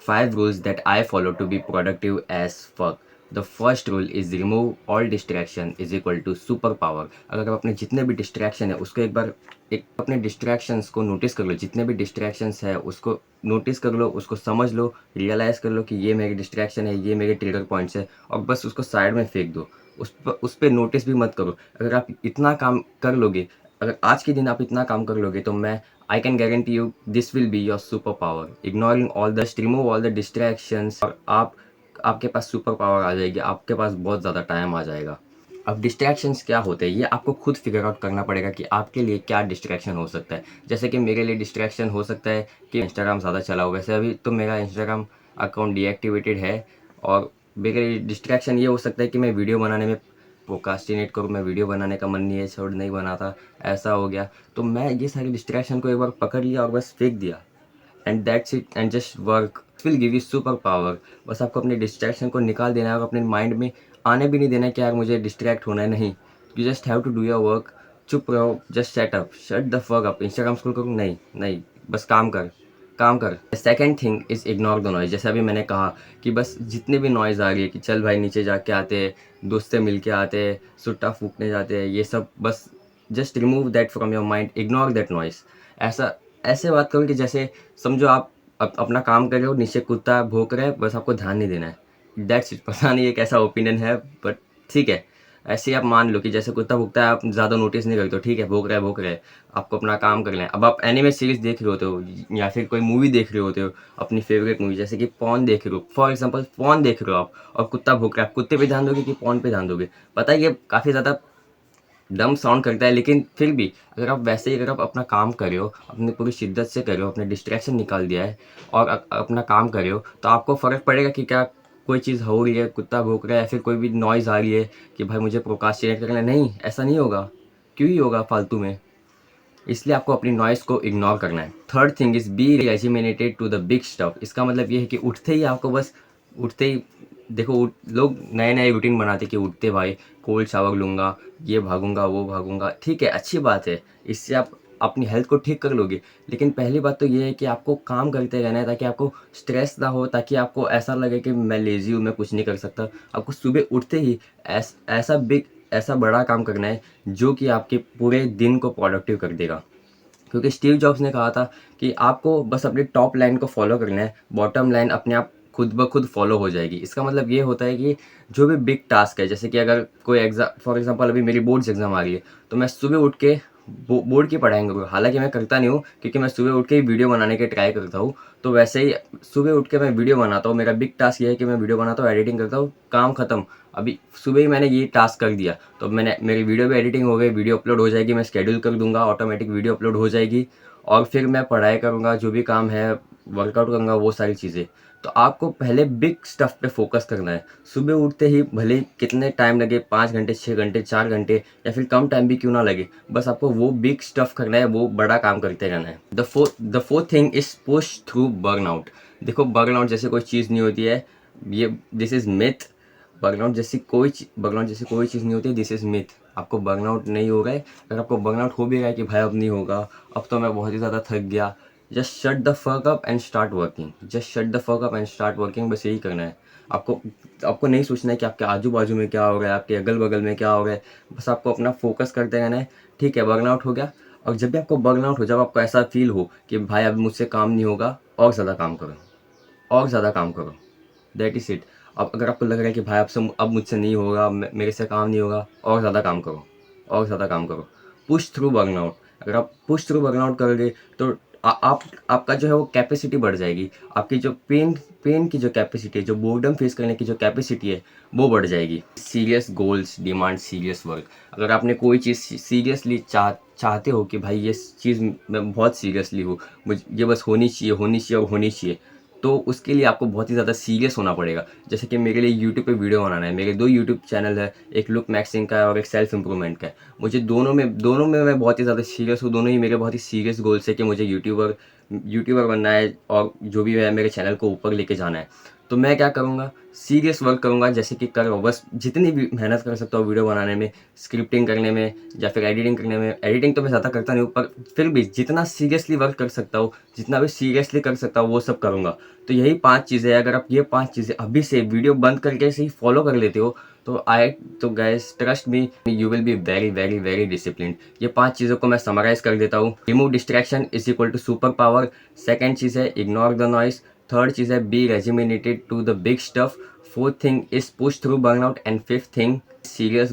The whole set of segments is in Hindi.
5 rules that I follow to be productive as fuck. The first rule is remove all distraction is equal to super power. अगर आप अपने जितने भी डिस्ट्रैक्शन है उसको एक अपने डिस्ट्रैक्शंस को नोटिस कर लो, जितने भी डिस्ट्रैक्शंस है उसको नोटिस कर लो, उसको समझ लो, रियलाइज़ कर लो कि ये मेरी डिस्ट्रैक्शन है, ये मेरे ट्रिगर पॉइंट्स है, और बस उसको साइड में फेंक दो। उस पे नोटिस भी मत करो। अगर आप इतना काम कर लोगे, अगर आज के दिन आप इतना काम कर लोगे, तो मैं I can guarantee you this will be your superpower. Ignoring all the remove all the distractions और आपके पास सुपर पावर आ जाएगी, आपके पास बहुत ज़्यादा टाइम आ जाएगा। अब डिस्ट्रैक्शंस क्या होते हैं ये आपको खुद फिगर आउट करना पड़ेगा कि आपके लिए क्या डिस्ट्रैक्शन हो सकता है। जैसे कि मेरे लिए डिस्ट्रैक्शन हो सकता है कि इंस्टाग्राम ज़्यादा चलाओ। वैसे अभी तो मेरा इंस्टाग्राम अकाउंट डीएक्टिवेटेड है, और मेरे लिए डिस्ट्रैक्शन ये हो सकता है कि मैं वीडियो बनाने में प्रोक्रास्टिनेट करूँ, मैं वीडियो बनाने का मन नहीं है, छोड़ नहीं बनाता, ऐसा हो गया। तो मैं ये सारी डिस्ट्रैक्शन को एक बार पकड़ लिया और बस फेंक दिया, and that's it, and just work will give you super power. बस आपको अपने डिस्ट्रैक्शन को निकाल देना है और अपने माइंड में आने भी नहीं देना है कि यार मुझे डिस्ट्रैक्ट होना है, नहीं। You just have to do your work. चुप रहो, just shut the fuck up. Instagram scroll करूँ? नहीं नहीं, बस काम कर, काम कर। Second thing is ignore the noise. जैसे अभी मैंने कहा कि बस जितने भी नॉइज़ आ रही है कि चल भाई नीचे जाके आते हैं, दोस्त से मिल के आते हैं, सुट्टा फूकने जाते हैं, ये सब बस just remove that from your mind, ignore that noise. ऐसा ऐसे बात करो कि जैसे समझो आप अपना काम कर रहे हो, नीचे कुत्ता भौंक रहा है, बस आपको ध्यान नहीं देना है, दैट्स इट। पता नहीं ये कैसा ओपिनियन है, बट ठीक है। ऐसे ही आप मान लो कि जैसे कुत्ता भौंकता है, आप ज़्यादा नोटिस नहीं करते हो, ठीक है, भौंक रहा है, आपको अपना काम करना है। अब आप एनिमे सीरीज़ देख रहे होते हो या फिर कोई मूवी देख रहे होते हो, अपनी फेवरेट मूवी जैसे कि पॉन देख रहे हो, फॉर एग्जांपल पॉन देख रहे हो आप, और कुत्ता भौंक रहा है, आप कुत्ते पे ध्यान दोगे कि पॉन पे ध्यान दोगे? पता है ये काफ़ी ज़्यादा डम साउंड करता है, लेकिन फिर भी अगर आप वैसे ही अगर आप अपना काम कर रहे हो, अपनी पूरी शिद्दत से कर रहे हो, अपने डिस्ट्रैक्शन निकाल दिया है और अपना काम कर रहे हो, तो आपको फ़र्क पड़ेगा कि क्या कोई चीज़ हो रही है, कुत्ता भौंक रहा है या फिर कोई भी नॉइज़ आ रही है कि भाई मुझे प्रोक्रास्टिनेट करना है? नहीं, ऐसा नहीं होगा। क्यों ही होगा फालतू में? इसलिए आपको अपनी नॉइज़ को इग्नोर करना है। Third thing is be regimented to the big stuff. इसका मतलब ये है कि उठते ही आपको बस उठते ही देखो लोग नए नए रूटीन बनाते कि उठते भाई कोल्ड शावर लूँगा, ये भागूंगा, वो भागूंगा, ठीक है, अच्छी बात है, इससे आप अपनी हेल्थ को ठीक कर लोगे। लेकिन पहली बात तो ये है कि आपको काम करते रहना है ताकि आपको स्ट्रेस ना हो, ताकि आपको ऐसा लगे कि मैं लेज़ी हूँ, मैं कुछ नहीं कर सकता। आपको सुबह उठते ही ऐसा बड़ा काम करना है जो कि आपके पूरे दिन को प्रोडक्टिव कर देगा। क्योंकि स्टीव जॉब्स ने कहा था कि आपको बस अपनी टॉप लाइन को फॉलो करना है, बॉटम लाइन अपने आप खुद ब खुद फॉलो हो जाएगी। इसका मतलब ये होता है कि जो भी बिग टास्क है, जैसे कि अगर कोई एग्ज़ाम, फॉर एग्जांपल अभी मेरी बोर्ड्स एग्ज़ाम आ रही है, तो मैं सुबह उठ के बोर्ड की पढ़ाई करूँगा। हालाँकि मैं करता नहीं हूँ, क्योंकि मैं सुबह उठ के ही वीडियो बनाने की ट्राई करता हूँ। तो वैसे ही सुबह उठ के मैं वीडियो बनाता हूँ। मेरा बिग टास्क ये है कि मैं वीडियो बनाता हूँ, एडिटिंग करता हूँ, काम खत्म। अभी सुबह ही मैंने ये टास्क कर दिया, तो मेरी वीडियो भी एडिटिंग हो गई, वीडियो अपलोड हो जाएगी, मैं शेड्यूल कर दूँगा, ऑटोमेटिक वीडियो अपलोड हो जाएगी, और फिर मैं पढ़ाई करूँगा, जो भी काम है, वर्कआउट करूँगा, वो सारी चीज़ें। तो आपको पहले बिग स्टफ पे फोकस करना है। सुबह उठते ही भले ही कितने टाइम लगे, 5 घंटे, 6 घंटे, 4 घंटे, या फिर कम टाइम भी क्यों ना लगे, बस आपको वो बिग स्टफ करना है, वो बड़ा काम करते रहना है। The fourth thing is push through burnout. देखो, बर्नआउट जैसे कोई चीज़ नहीं होती है, ये दिस इज़ मिथ। बर्नआउट जैसी कोई चीज़ नहीं होती, दिस इज़ मिथ। आपको बर्नआउट नहीं हो रहा है। अगर आपको बर्नआउट हो भी रहा है कि भाई अब नहीं होगा, अब तो मैं बहुत ही ज़्यादा थक गया, just shut the fuck up and start working. Just shut the fuck up and start working, बस यही करना है। आपको आपको नहीं सोचना है कि आपके आजू बाजू में क्या हो रहा है, आपके अगल बगल में क्या हो रहा है। बस आपको अपना फोकस करते रहना है। ठीक है, बर्नआउट हो गया, और जब भी आपको बर्नआउट हो, जब आपको ऐसा फील हो कि भाई अब मुझसे काम नहीं होगा, और ज़्यादा काम करो, और ज़्यादा काम करो, दैट इज़ इट। अब अगर आपको लग रहा है कि भाई अब मुझसे नहीं होगा, मेरे से काम नहीं होगा, और ज़्यादा काम करो, और ज़्यादा काम करो। Push through burnout. अगर आप पुश थ्रू बर्नआउट करोगे, तो आपका जो है वो कैपेसिटी बढ़ जाएगी। आपकी जो पेन की जो कैपेसिटी है, जो बोर्डम फेस करने की जो कैपेसिटी है, वो बढ़ जाएगी। Serious goals demand serious work. अगर आपने कोई चीज़ सीरियसली चाहते हो कि भाई ये चीज़ मैं बहुत सीरियसली हूँ, मुझे ये बस होनी चाहिए, होनी चाहिए और होनी चाहिए, तो उसके लिए आपको बहुत ही ज़्यादा सीरियस होना पड़ेगा। जैसे कि मेरे लिए यूट्यूब पे वीडियो बनाना है। मेरे 2 यूट्यूब चैनल है, एक लुक मैक्सिंग का है और एक सेल्फ इम्प्रूवमेंट का है। मुझे दोनों में मैं बहुत ही ज़्यादा सीरियस हूँ। दोनों ही मेरे बहुत ही सीरियस गोल्स है कि मुझे यूट्यूबर बनना है, और जो भी है मेरे चैनल को ऊपर लेके जाना है। तो मैं क्या करूँगा, सीरियस वर्क करूँगा जैसे कि कर रहा हूँ। बस जितनी भी मेहनत कर सकता हूँ वीडियो बनाने में, स्क्रिप्टिंग करने में या फिर एडिटिंग करने में, एडिटिंग तो मैं ज़्यादा करता नहीं हूँ, पर फिर भी जितना सीरियसली वर्क कर सकता हूँ, जितना भी सीरियसली कर सकता हूँ वो सब करूँगा। तो यही 5 चीज़ें हैं, अगर आप ये 5 चीज़ें अभी से वीडियो बंद करके से ही फॉलो कर लेते हो तो guys trust me, you will be very very very disciplined. ये 5 चीज़ों को मैं समराइज़ कर देता हूँ। Remove distraction is equal to super power. Second चीज़ है इग्नोर द नॉइज़। थर्ड चीज़ है be regimented to the big stuff. Fourth thing is push through burnout and fifth thing serious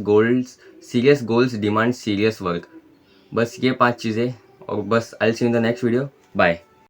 goals demand serious work. बस ये 5 चीज़ें, और बस I will see you in the next video. Bye.